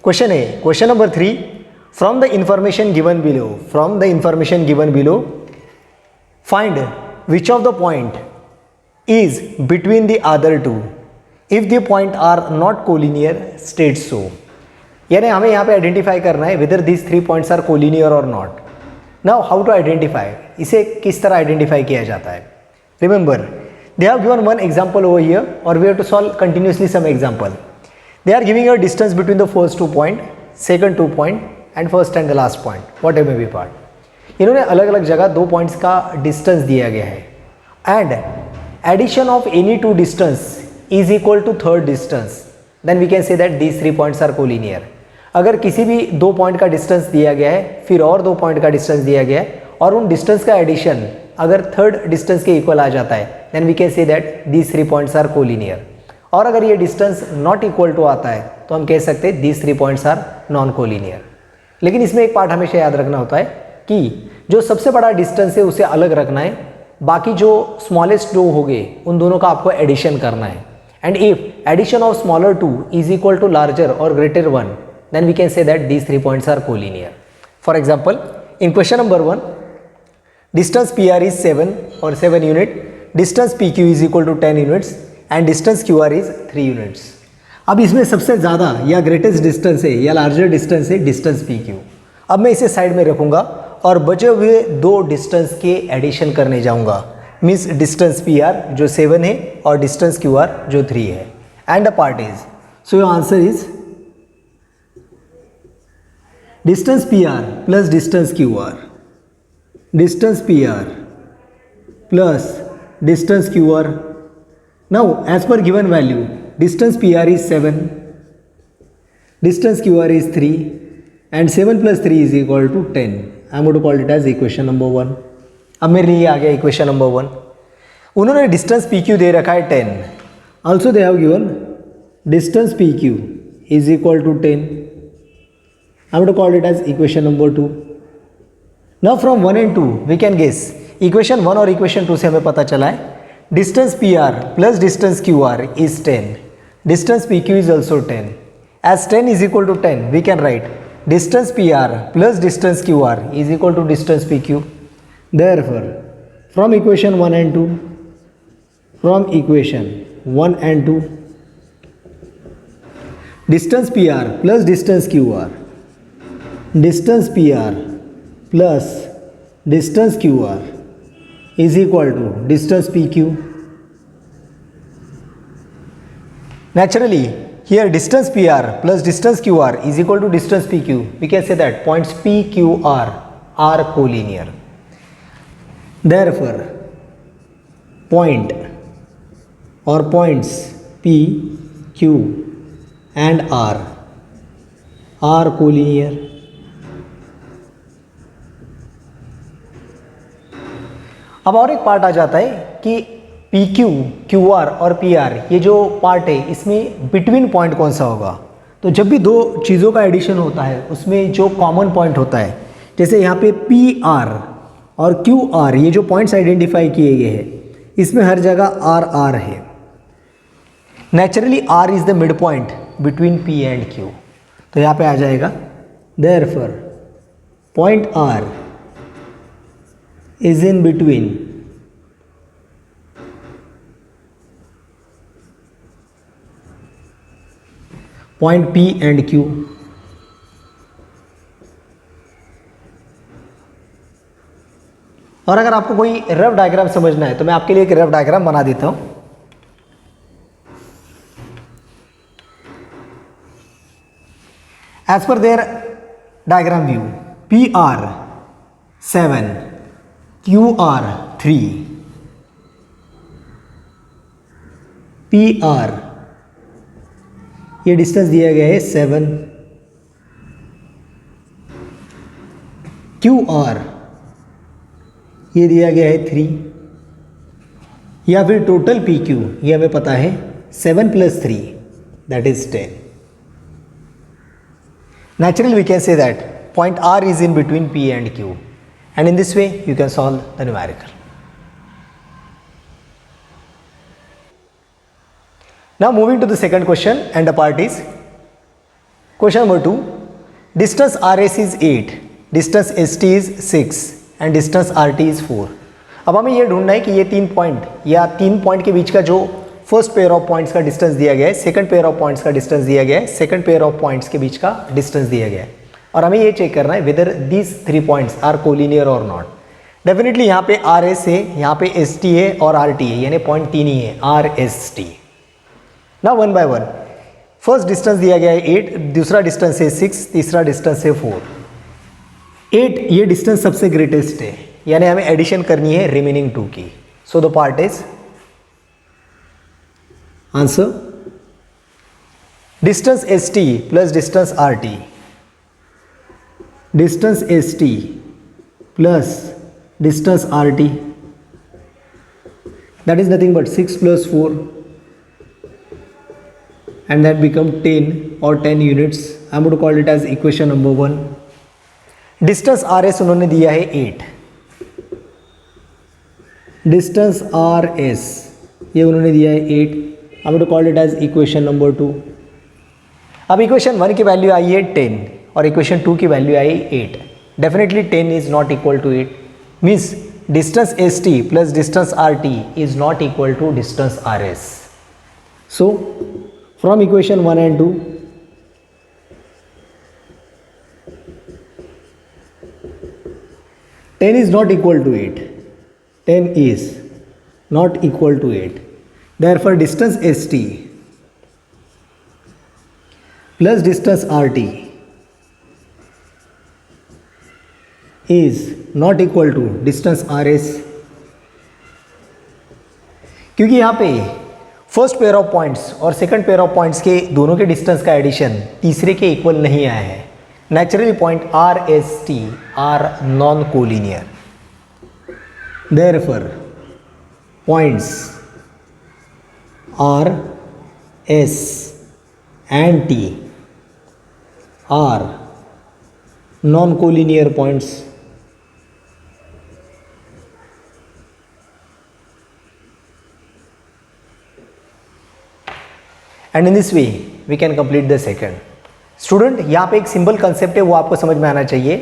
क्वेश्चन है question number 3, from the information given below find which of the point is between the other two if the point are not collinear state so. यानी हमें यहाँ पे आइडेंटिफाई करना है whether these 3 points are collinear और not. Now how to identify, इसे किस तरह आइडेंटिफाई किया जाता है. Remember they have given one example over here और we have to solve continuously some example. They are giving a distance between the first 2 point, second 2 point and first and the last point whatever may be part. इन्होंने अलग अलग जगह 2 points का distance दिया गया है and addition of any 2 distance is equal to third distance, then we can say that these 3 points are collinear. अगर किसी भी 2 पॉइंट का डिस्टेंस दिया गया है फिर और 2 पॉइंट का डिस्टेंस दिया गया है और उन डिस्टेंस का एडिशन अगर थर्ड डिस्टेंस के इक्वल आ जाता है then we can say that these 3 points are collinear. और अगर ये डिस्टेंस नॉट इक्वल टू आता है तो हम कह सकते हैं these 3 points are non collinear. लेकिन इसमें एक पार्ट हमेशा याद रखना होता है कि जो सबसे बड़ा डिस्टेंस है उसे अलग रखना है, बाकी जो स्मॉलेस्ट 2 हो गए उन दोनों का आपको एडिशन करना है. And if addition of smaller 2 is equal to larger और greater 1 then we can say that these 3 points are collinear. For example, in question number 1, distance PR is 7 or 7 unit, distance PQ is equal to 10 units, and distance Q are is 3 units. अब इसमें सबसे ज़्यादा या greatest distance है या larger distance है distance P Q. अब मैं इसे साइड में रखूँगा और बचे हुए 2 डिस्टेंस के एडिशन करने जाऊँगा, मीन्स डिस्टेंस पी आर जो 7 है और डिस्टेंस क्यू आर जो 3 है। And the part is, so your answer is distance P R plus distance Q R, distance P R plus distance Q R. Now as per given value distance PR is 7, distance QR is 3 and 7 plus 3 is equal to 10. I am going to call it as equation number 1. अब मेरे लिए आ गया equation number 1। उन्होंने distance PQ दे रखा है 10, also they have given distance PQ is equal to 10. I am going to call it as equation number 2. Now from 1 and 2 we can guess, equation 1 और equation 2 से हमें पता चला है distance PR plus distance QR is 10. Distance PQ is also 10. As 10 is equal to 10, we can write distance PR plus distance QR is equal to distance PQ. Therefore, from equation 1 and 2, from equation 1 and 2, distance PR plus distance QR, distance PR plus distance QR is equal to distance PQ. Naturally, here distance PR plus distance QR is equal to distance PQ. We can say that points PQR are collinear. Therefore, point or points P, Q and R are collinear. अब और एक part आ जाता है कि PQ, QR और PR ये जो part है इसमें बिटवीन पॉइंट कौन सा होगा। तो जब भी 2 चीज़ों का एडिशन होता है उसमें जो कॉमन पॉइंट होता है, जैसे यहाँ पे PR और QR ये जो पॉइंट्स आइडेंटिफाई किए गए हैं इसमें हर जगह R है। Naturally R is the mid point between P and Q, तो यहाँ पे आ जाएगा therefore point R is in between point P and Q। और अगर आपको कोई रफ डायग्राम समझना है तो मैं आपके लिए एक रफ डायग्राम बना देता हूं। As per there diagram view, PR 7, QR 3, PR ये डिस्टेंस दिया गया है 7, QR ये दिया गया है 3, या फिर टोटल PQ ये हमें पता है 7 plus 3 that is 10. Naturally we can say that point R is in between P and Q, and in this way you can solve the numerical. Now moving to the second question, and the part is question number 2. Distance RS is 8, distance ST is 6 and distance RT is 4. अब हमें ये ढूंढना है कि ये 3 point या 3 point के बीच का जो फर्स्ट पेयर ऑफ पॉइंट्स का डिस्टेंस दिया गया है, सेकंड पेयर ऑफ पॉइंट्स का डिस्टेंस दिया गया है, सेकंड पेयर ऑफ पॉइंट्स के बीच का डिस्टेंस दिया गया है, और हमें ये चेक करना है whether these 3 points are collinear और नॉट। डेफिनेटली यहाँ पे RS है, यहाँ पे ST है और RT है, यानी पॉइंट 3 ही है RST। ना 1 by 1, फर्स्ट डिस्टेंस दिया गया है 8, दूसरा डिस्टेंस है 6, तीसरा डिस्टेंस है 4। 8 ये डिस्टेंस सबसे ग्रेटेस्ट है, यानी हमें एडिशन करनी है रिमेनिंग 2 की। So the part is answer distance ST plus distance RT, distance ST plus distance RT, that is nothing but 6 plus 4, and that become 10 or 10 units. I am going to call it as equation number 1. Distance RS उन्होंने दिया है 8, distance RS ये उन्होंने दिया है 8, I am going to call it as equation number 2. अब equation 1 की value आई है 10 और इक्वेशन 2 की वैल्यू आई 8। Definitely 10 is not equal to 8, means distance ST plus distance RT is not equal to distance RS। So from equation 1 and 2, ten is not equal to 8. 10 is not equal to 8. Therefore distance ST plus distance RT is not equal to distance RS, क्योंकि यहाँ पे first pair of points और second pair of points के दोनों के distance का addition तीसरे के इक्वल नहीं आया है. Naturally point R S T are non collinear. Therefore points R S and T are non collinear points. And in this way we can complete the second. Student यहाँ पे एक simple concept है, वो आपको समझ में आना चाहिए.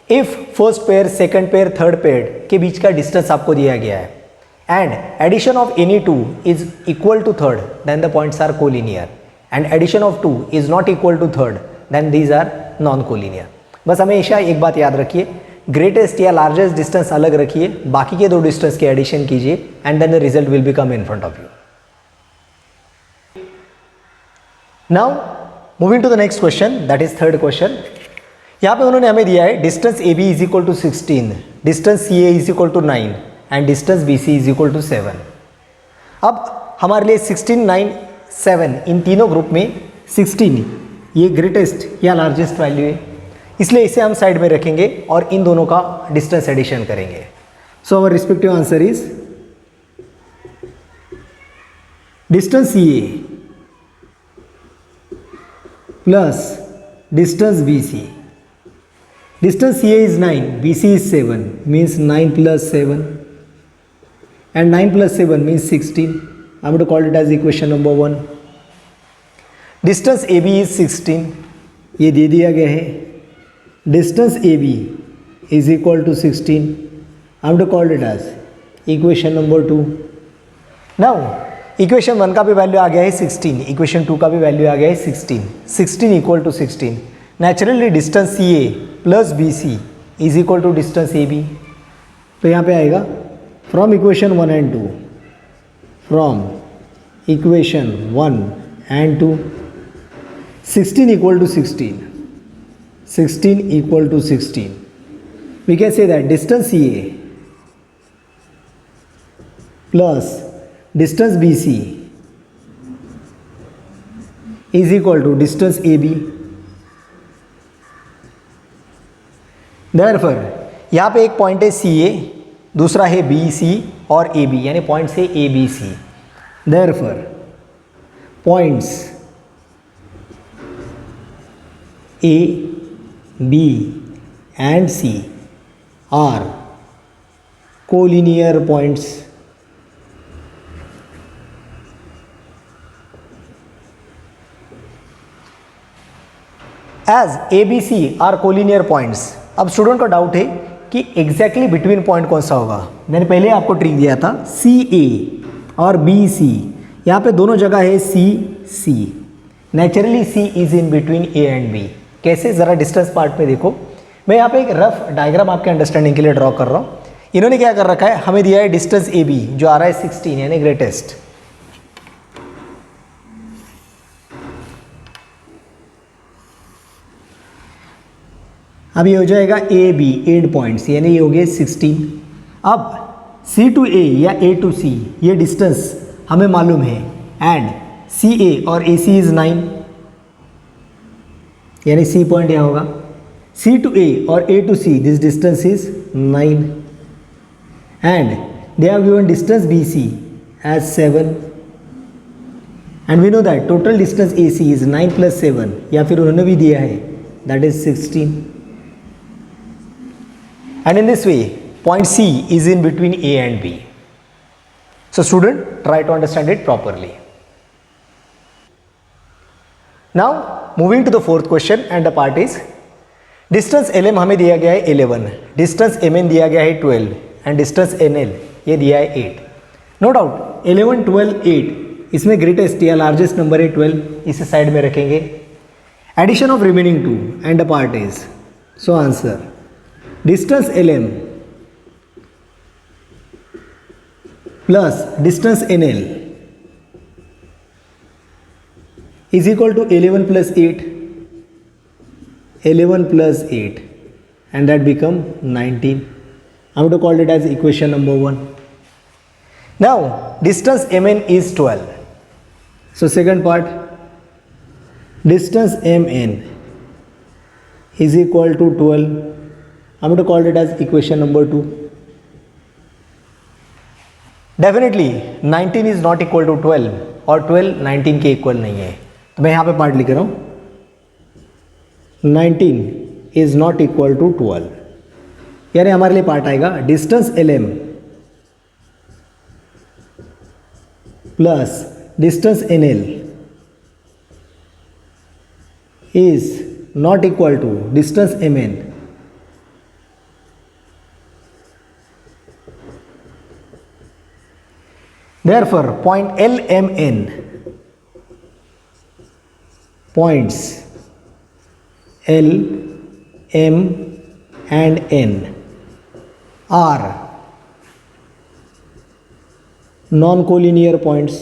If first pair, second pair, third pair के बीच का डिस्टेंस आपको दिया गया है and addition of any two is equal to third, then the points are collinear. And addition of two is not equal to third, then these are non collinear. बस हमेशा एक बात याद रखिए, ग्रेटेस्ट या लार्जेस्ट डिस्टेंस अलग रखिए, बाकी के दो डिस्टेंस के एडिशन कीजिए and then the result will be come in front of you. Now moving to the next question, that is third question. यहाँ पे उन्होंने हमें दिया है distance A B is equal to 16, distance C A is equal to 9 and distance B C is equal to 7. अब हमारे लिए 16, 9, 7 इन तीनों ग्रुप में 16 ये ग्रेटेस्ट या लार्जेस्ट वैल्यू है, इसलिए इसे हम साइड में रखेंगे और इन दोनों का डिस्टेंस एडिशन करेंगे. So our respective answer is distance C A plus distance BC. Distance CA is 9, BC is 7, means 9 plus 7 and 9 plus 7 means 16. I am going to call it as equation number 1. Distance AB is 16, ये दे दिया गया है. Distance AB is equal to 16. I am going to call it as equation number 2. Now equation 1 का भी value आ गया है 16, equation 2 का भी वैल्यू आ गया है 16. 16 equal to 16. Naturally distance C A plus B C is equal to distance A B. तो यहाँ पे आएगा from equation 1 and 2, from equation 1 and 2, 16 equal to 16, 16 equal to 16. We can say that distance C A plus distance BC is equal to distance AB. Therefore यहाँ पे एक point है CA, दूसरा है BC और AB, यानी पॉइंट से ABC. Therefore points A, B and C are collinear points. As A B C are collinear points. अब स्टूडेंट को डाउट है कि एग्जैक्टली बिटवीन पॉइंट कौन सा होगा. मैंने पहले आपको ट्रिक दिया था सी ए और बी सी, यहाँ पे दोनों जगह है C C. Naturally C is in between A and B. कैसे, ज़रा डिस्टेंस पार्ट में देखो. मैं यहाँ पे एक रफ डायग्राम आपके अंडरस्टैंडिंग के लिए ड्रॉ कर रहा हूँ. इन्होंने क्या कर रखा है, हमें दिया है डिस्टेंस ए बी जो आ रहा है 16 यानी ग्रेटेस्ट. अब ये हो जाएगा ए बी एंड पॉइंट्स, यानी ये हो गए 16. अब सी टू ए या ए टू सी ये डिस्टेंस हमें मालूम है एंड सी ए और ए सी इज 9, यानी सी पॉइंट यहाँ होगा. सी टू ए और A to C this distance is 9 and they have given distance B C as 7 and we know that total distance A C is 9 plus 7, या फिर उन्होंने भी दिया है that is 16. And in this way, point C is in between A and B. So student, try to understand it properly. Now, moving to the fourth question and the part is, distance LM हमें दिया गया है 11, distance MN दिया गया है 12 and distance NL ये दिया है 8. No doubt, 11, 12, 8 इसमें ग्रेटेस्ट या लार्जेस्ट नंबर है 12, इसे साइड में रखेंगे. Addition of remaining 2 and the part is, so answer distance LM plus distance NL is equal to 11 plus 8, 11 plus 8, and that become 19. I'm going to call it as equation number 1. Now distance MN is 12. So second part, distance MN is equal to 12. I'm going to call it as equation number 2. Definitely 19 is not equal to 12 और 12 19 के equal नहीं है, तो मैं यहाँ पे part लिख रहा हूँ 19 इज नॉट इक्वल टू 12, यानी हमारे लिए पार्ट आएगा distance LM plus distance NL is not equal to distance MN. Therefore point LMN, points L, M and N are non-collinear points.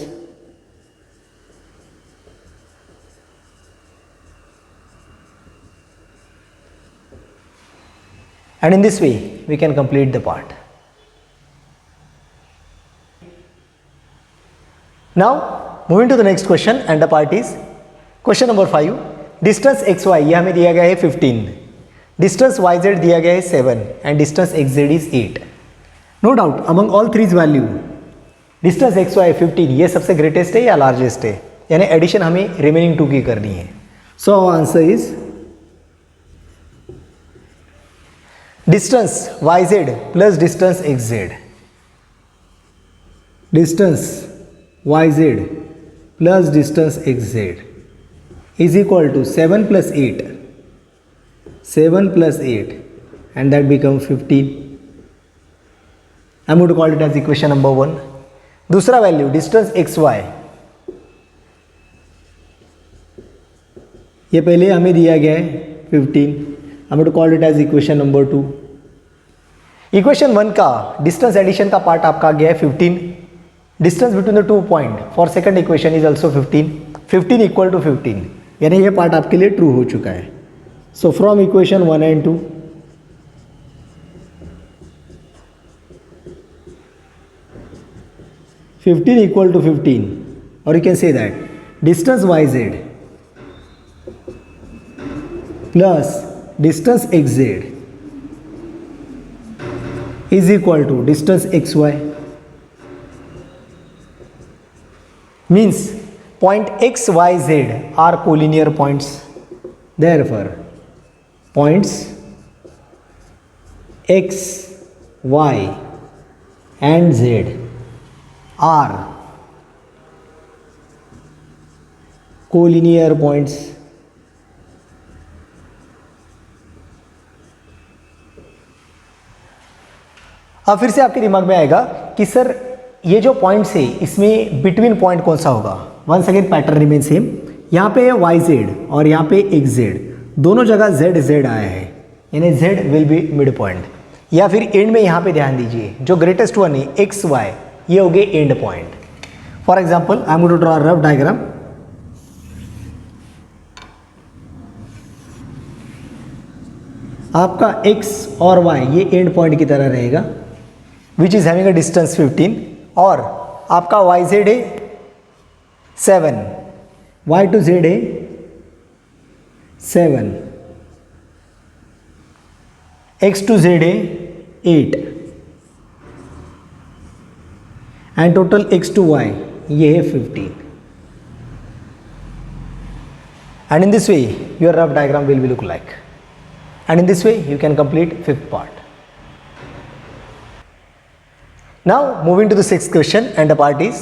And in this way we can complete the part. Now moving to the next question, and the part is question number 5. Distance XY ये हमें दिया गया है 15, distance YZ दिया गया है 7 and distance XZ is 8. No doubt among all threes value distance XY 15 ये सबसे ग्रेटेस्ट है या लार्जेस्ट है, यानी एडिशन हमें रिमेनिंग 2 की करनी है. So answer is distance YZ plus distance XZ, distance YZ plus distance XZ is equal to 7 plus 8, 7 plus 8 and that becomes 15. I'm going to call it as equation number 1. दूसरा value distance XY, ये पहले हमें दिया गया है 15. I'm going to call it as equation number 2. Equation 1 का distance addition का part आपका गया है 15. Distance between the 2 point for second equation is also 15. 15 equal to 15, यानी ये पार्ट आपके लिए ट्रू हो चुका है. So from equation 1 and 2 15 equal to 15, और you can say that distance YZ plus distance XZ is equal to distance XY. Means point X, Y, Z are collinear points. Therefore, points X, Y and Z are collinear points. अब फिर से आपके दिमाग में आएगा कि sir ये जो पॉइंट्स है इसमें बिटवीन पॉइंट कौन सा होगा. Once again pattern remain same. यहाँ पे है YZ और यहाँ पे XZ, दोनों जगह ZZ आया है, यानी Z will be mid point. या फिर एंड में यहाँ पे ध्यान दीजिए जो ग्रेटेस्ट वन है XY, ये हो गए end point. For example I am going to draw rough diagram. आपका X और Y ये एंड पॉइंट की तरह रहेगा, which is having a distance 15, और आपका YZ है 7, Y to Z है 7, X to Z है 8 and total X to Y ये है 15. And in this way your rough diagram will be look like, and in this way you can complete fifth part. Now moving to the sixth question, and the part is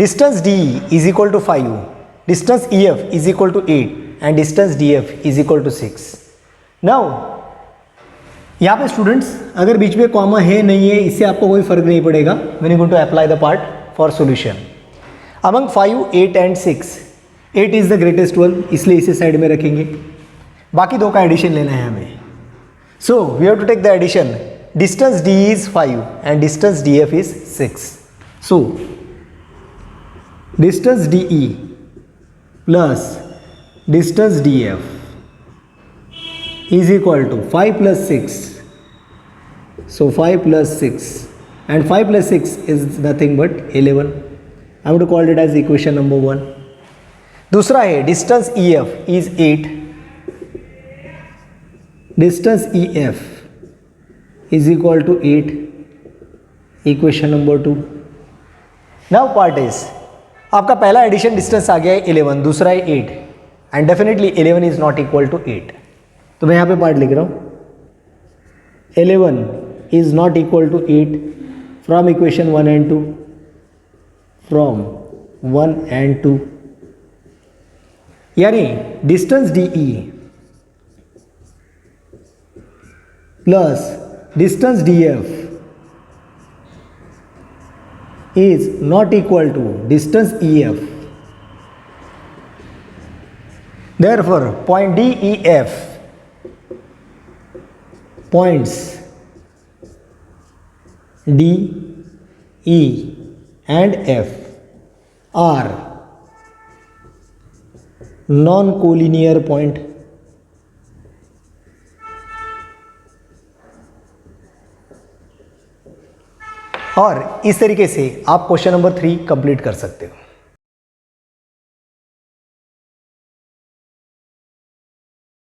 distance DE is equal to 5, distance EF is equal to 8 and distance DF is equal to 6. Now यहाँ पे students अगर बीच में comma है नहीं है इससे आपको कोई फर्क नहीं पड़ेगा. when you going to apply the part for solution. Among 5, 8 and 6, 8 is the greatest one, इसलिए इसे साइड में रखेंगे। बाकी दो का एडिशन लेना है हमें। So we have to take the addition. Distance D is 5 and distance D F is 6। So distance D E plus distance D F is equal to 5 plus 6। So 5 plus 6 and 5 plus 6 is nothing but 11. I would call it as equation number 1. दूसरा है distance EF is 8. Distance EF is equal to 8. Equation number 2. Now part is आपका पहला addition distance आ गया है 11, दूसरा है 8 and definitely 11 is not equal to 8। तो मैं यहाँ पे पार्ट लिख रहा हूँ 11 is not equal to 8 from equation 1 and 2, from 1 and 2, यानी distance DE plus distance DF is not equal to distance EF. Therefore point DEF, points D, E and F are non-collinear point. और इस तरीके से आप question number 3 complete कर सकते हो।